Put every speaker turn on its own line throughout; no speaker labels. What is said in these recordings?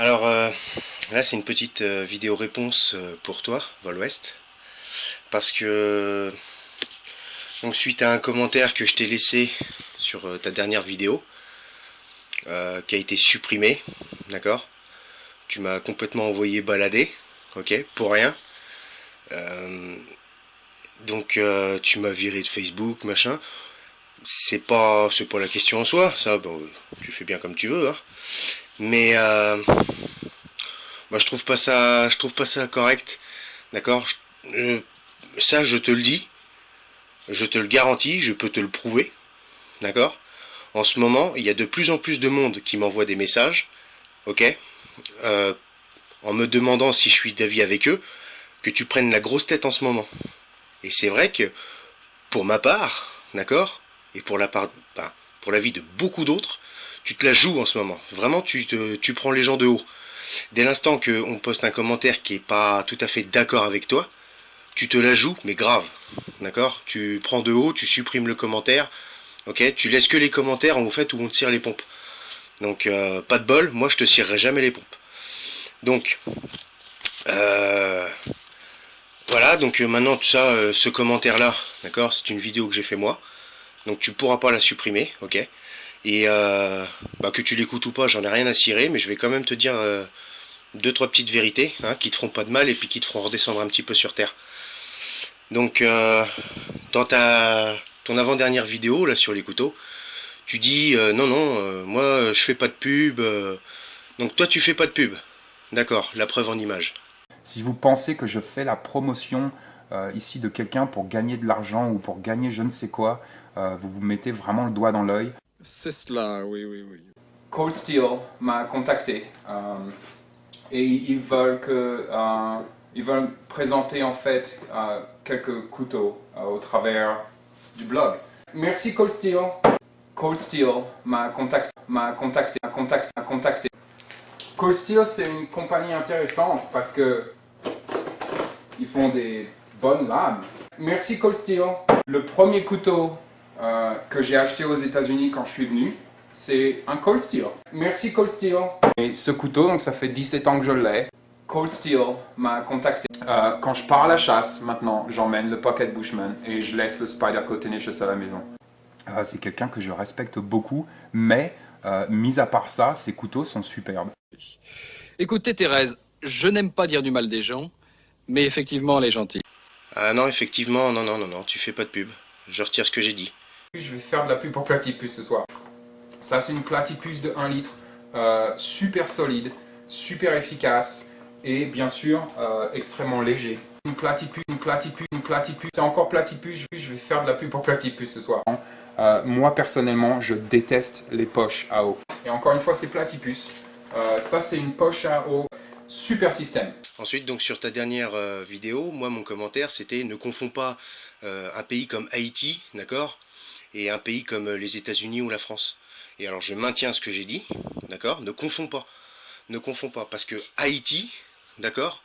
Alors là c'est une petite vidéo réponse pour toi, Vol Ouest, parce que donc suite à un commentaire que je t'ai laissé sur ta dernière vidéo, qui a été supprimé, d'accord. Tu m'as complètement envoyé balader, ok, pour rien. Euh, tu m'as viré de Facebook, machin. C'est pas la question en soi, ça, bon, tu fais bien comme tu veux, hein. Mais moi je trouve pas ça correct, d'accord. Ça je te le dis, je te le garantis, je peux te le prouver, d'accord. En ce moment, il y a de plus en plus de monde qui m'envoie des messages, ok, euh, en me demandant si je suis d'avis avec eux, que tu prennes la grosse tête en ce moment. Et c'est vrai que, pour ma part, d'accord, et pour la part, ben, pour la vie de beaucoup d'autres, tu te la joues en ce moment. Vraiment, tu prends les gens de haut. Dès l'instant qu'on poste un commentaire qui est pas tout à fait d'accord avec toi, tu te la joues, mais grave, d'accord. Tu prends de haut, tu supprimes le commentaire, ok. Tu laisses que les commentaires en fait où on te tire les pompes. Donc pas de bol, moi je te cirerai jamais les pompes. Donc euh, voilà, donc maintenant tout ça, ce commentaire-là, d'accord, c'est une vidéo que j'ai fait moi, donc tu pourras pas la supprimer, ok. Et que tu l'écoutes ou pas, j'en ai rien à cirer, mais je vais quand même te dire deux trois petites vérités, hein, qui te feront pas de mal et puis qui te feront redescendre un petit peu sur terre. Donc dans ton avant-dernière vidéo là sur les couteaux, tu dis non non, moi je fais pas de pub. Donc toi tu fais pas de pub, d'accord, la preuve en image.
Si vous pensez que je fais la promotion ici de quelqu'un pour gagner de l'argent ou pour gagner je ne sais quoi, vous vous mettez vraiment le doigt dans l'œil.
C'est cela, oui, oui, oui.
Cold Steel m'a contacté et ils veulent présenter en fait quelques couteaux au travers du blog. Merci Cold Steel. Cold Steel m'a contacté. Cold Steel c'est une compagnie intéressante parce que ils font des bonnes lames. Merci Cold Steel. Le premier couteau que j'ai acheté aux États-Unis quand je suis venu, c'est un Cold Steel. Merci Cold Steel. Et ce couteau, donc ça fait 17 ans que je l'ai. Cold Steel m'a contacté. Quand je pars à la chasse, maintenant, j'emmène le Pocket Bushman et je laisse le Spyderco Tenacious à la maison. C'est quelqu'un que je respecte beaucoup, mais mis à part ça, ses couteaux sont superbes.
Écoutez, Thérèse, je n'aime pas dire du mal des gens, mais effectivement, elle est gentille.
Ah non, effectivement, non non non non, tu fais pas de pub. Je retire ce que j'ai dit.
Je vais faire de la pub pour Platypus ce soir. Ça, c'est une Platypus de 1 litre, super solide, super efficace et bien sûr extrêmement léger. Une Platypus. C'est encore Platypus, je vais faire de la pub pour Platypus ce soir. Moi, personnellement, je déteste les poches à eau. Et encore une fois, c'est Platypus. Ça, c'est une poche à eau super système.
Ensuite, donc sur ta dernière vidéo, moi mon commentaire c'était ne confonds pas un pays comme Haïti, d'accord, et un pays comme les États-Unis ou la France. Et alors je maintiens ce que j'ai dit, d'accord, ne confonds pas, parce que Haïti, d'accord,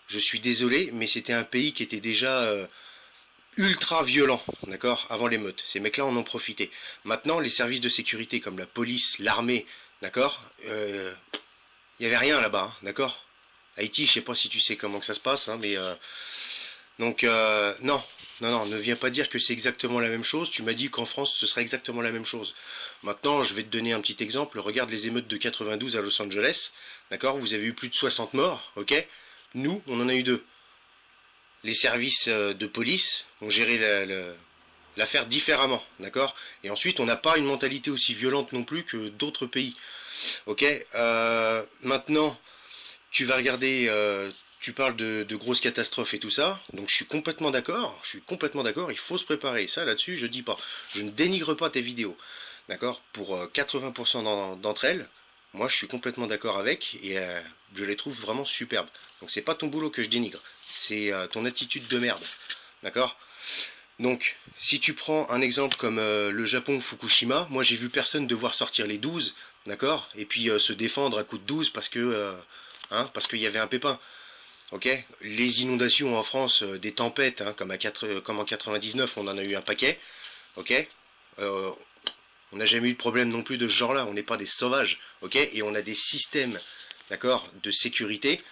je suis désolé, mais c'était un pays qui était déjà ultra violent, d'accord, avant l'émeute. Ces mecs-là en ont profité. Maintenant, les services de sécurité comme la police, l'armée, d'accord, il y avait rien là-bas, hein, d'accord. Haïti, je sais pas si tu sais comment que ça se passe, hein, mais non, non, non, ne viens pas dire que c'est exactement la même chose. Tu m'as dit qu'en France, ce serait exactement la même chose. Maintenant, je vais te donner un petit exemple. Regarde les émeutes de 92 à Los Angeles, d'accord. Vous avez eu plus de 60 morts, ok. Nous, on en a eu 2. Les services de police ont géré l'affaire différemment, d'accord. Et ensuite, on n'a pas une mentalité aussi violente non plus que d'autres pays, ok. Maintenant, tu vas regarder, tu parles de grosses catastrophes et tout ça, donc je suis complètement d'accord, il faut se préparer, ça là-dessus je dis pas, je ne dénigre pas tes vidéos, d'accord, pour 80% d'entre elles, moi je suis complètement d'accord avec, et je les trouve vraiment superbes, donc c'est pas ton boulot que je dénigre, c'est ton attitude de merde, d'accord. Donc, si tu prends un exemple comme le Japon Fukushima, moi j'ai vu personne devoir sortir les 12, d'accord, et puis se défendre à coup de 12 parce que parce qu'il y avait un pépin. Ok. Les inondations en France, des tempêtes, hein, comme en 99, on en a eu un paquet. Ok. Euh, on n'a jamais eu de problème non plus de ce genre-là. On n'est pas des sauvages. Ok. Et on a des systèmes d'accord, de sécurité,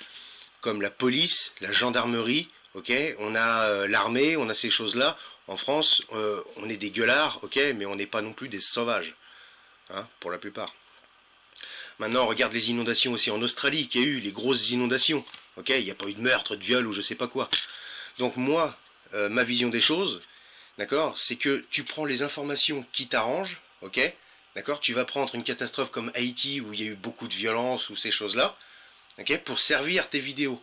comme la police, la gendarmerie, ok, on a l'armée, on a ces choses-là. En France, on est des gueulards, ok, mais on n'est pas non plus des sauvages, hein, pour la plupart. Maintenant, on regarde les inondations aussi en Australie, qu'il y a eu les grosses inondations, ok, il n'y a pas eu de meurtre, de viol ou je sais pas quoi. Donc moi, ma vision des choses, d'accord, c'est que tu prends les informations qui t'arrangent, ok, d'accord, tu vas prendre une catastrophe comme Haïti où il y a eu beaucoup de violence ou ces choses-là, ok, pour servir tes vidéos.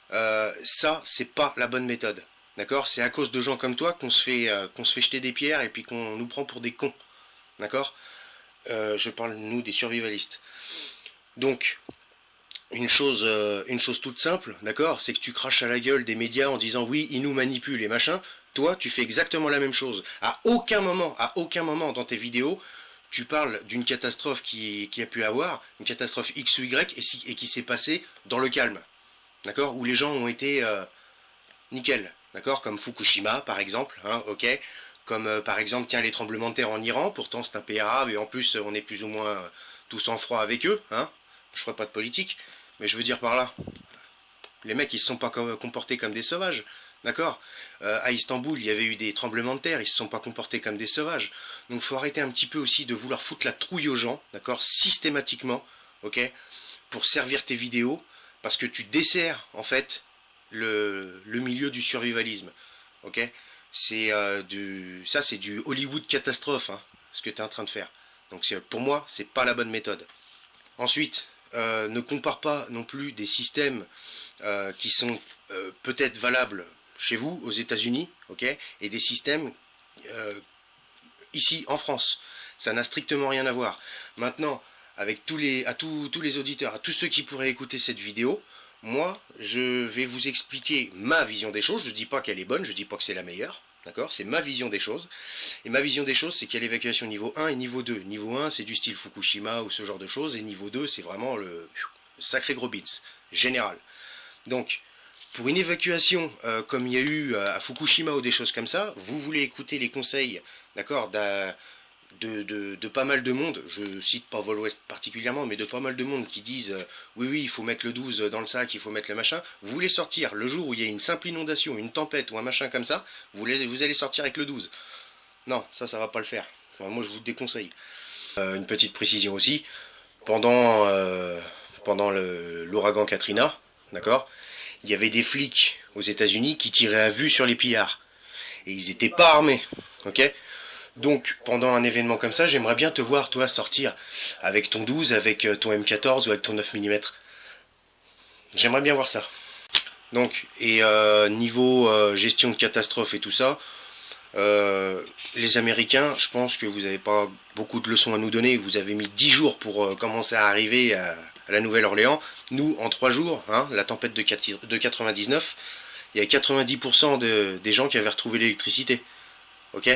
Ça, c'est pas la bonne méthode. D'accord. C'est à cause de gens comme toi qu'on se fait jeter des pierres et puis qu'on nous prend pour des cons. D'accord. Je parle, nous, des survivalistes. Donc, une chose toute simple, d'accord, c'est que tu craches à la gueule des médias en disant oui, ils nous manipulent et machin. Toi, tu fais exactement la même chose. À aucun moment dans tes vidéos, tu parles d'une catastrophe qui a pu avoir, une catastrophe X ou Y, et qui s'est passée dans le calme. D'accord, où les gens ont été nickel, d'accord, comme Fukushima par exemple, hein, ok, comme par exemple, tiens, les tremblements de terre en Iran, pourtant c'est un pays arabe et en plus on est plus ou moins tous en froid avec eux, hein, je ferai pas de politique, mais je veux dire par là, les mecs ils se sont pas comportés comme des sauvages, d'accord, à Istanbul il y avait eu des tremblements de terre, ils se sont pas comportés comme des sauvages, donc faut arrêter un petit peu aussi de vouloir foutre la trouille aux gens, d'accord, systématiquement, ok, pour servir tes vidéos, parce que tu desserres en fait le milieu du survivalisme. Ok, c'est c'est du Hollywood catastrophe, hein, ce que tu es en train de faire. Donc pour moi, c'est pas la bonne méthode. Ensuite, ne compare pas non plus des systèmes qui sont peut-être valables chez vous, aux États-Unis, ok, et des systèmes ici en France. Ça n'a strictement rien à voir. Maintenant, avec tous les auditeurs, à tous ceux qui pourraient écouter cette vidéo, moi, je vais vous expliquer ma vision des choses. Je ne dis pas qu'elle est bonne, je ne dis pas que c'est la meilleure. D'accord. C'est ma vision des choses. Et ma vision des choses, c'est qu'il y a l'évacuation niveau 1 et niveau 2. Niveau 1, c'est du style Fukushima ou ce genre de choses. Et niveau 2, c'est vraiment le sacré gros bits, général. Donc, pour une évacuation comme il y a eu à Fukushima ou des choses comme ça, vous voulez écouter les conseils, d'accord, de pas mal de monde, je cite pas Vol Ouest particulièrement, mais de pas mal de monde qui disent oui, oui, il faut mettre le 12 dans le sac, il faut mettre le machin. Vous voulez sortir le jour où il y a une simple inondation, une tempête ou un machin comme ça, vous allez sortir avec le 12. Non, ça va pas le faire. Enfin, moi, je vous le déconseille. Une petite précision aussi, pendant l'ouragan Katrina, d'accord, il y avait des flics aux États-Unis qui tiraient à vue sur les pillards. Et ils n'étaient pas armés, ok. Donc, pendant un événement comme ça, j'aimerais bien te voir, toi, sortir avec ton 12, avec ton M14 ou avec ton 9 mm. J'aimerais bien voir ça. Donc, et niveau gestion de catastrophe et tout ça, les Américains, je pense que vous n'avez pas beaucoup de leçons à nous donner. Vous avez mis 10 jours pour commencer à arriver à la Nouvelle-Orléans. Nous, en 3 jours, hein, la tempête de 99, il y a 90% des gens qui avaient retrouvé l'électricité. Ok ?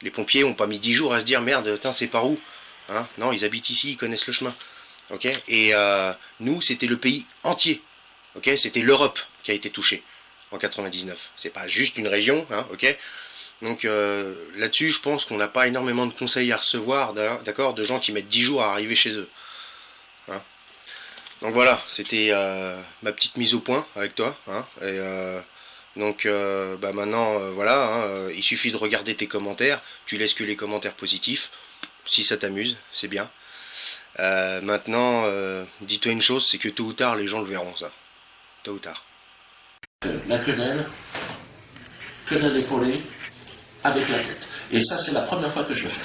Les pompiers n'ont pas mis 10 jours à se dire merde, c'est par où, hein. Non, ils habitent ici, ils connaissent le chemin. Ok. Et nous, c'était le pays entier. Ok. C'était l'Europe qui a été touchée en 99. C'est pas juste une région, hein. Ok. Donc là-dessus, je pense qu'on n'a pas énormément de conseils à recevoir, d'accord, de gens qui mettent 10 jours à arriver chez eux. Hein. Donc voilà, c'était ma petite mise au point avec toi. Hein, et donc maintenant, voilà, hein, il suffit de regarder tes commentaires. Tu laisses que les commentaires positifs. Si ça t'amuse, c'est bien. Maintenant, dis-toi une chose, c'est que tôt ou tard, les gens le verront, ça. Tôt ou tard.
La quenelle épaulée, avec la tête. Et ça, c'est la première fois que je le fais.